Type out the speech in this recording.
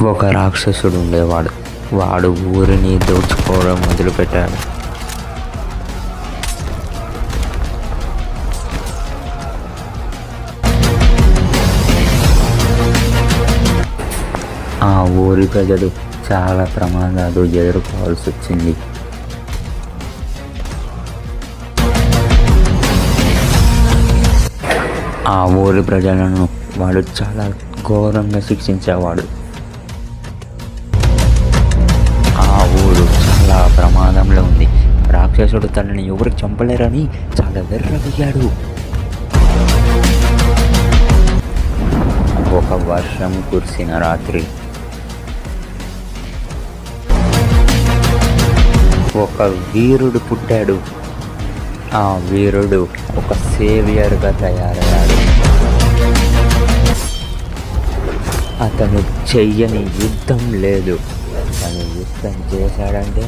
ఒక రాక్షసుడు ఉండేవాడు. వాడు ఊరిని దోచుకోవడం మొదలుపెట్టాడు. ఆ ఊరి ప్రజలు చాలా ప్రమాదాలు ఎదుర్కోవాల్సి వచ్చింది. ఆ ఊరి ప్రజలను వాడు చాలా ఘోరంగా శిక్షించేవాడు. ఆ ఊరు చాలా ప్రమాదంలో ఉంది. రాక్షసుడు తనని ఎవరు చంపలేరని చాలా వెర్రవయ్యాడు. ఒక వర్షం కురిసిన రాత్రి ఒక వీరుడు పుట్టాడు. ఆ వీరుడు ఒక సేవియర్గా తయారయ్యాడు. అతను చెయ్యని యుద్ధం లేదు. తను యుద్ధం చేశాడంటే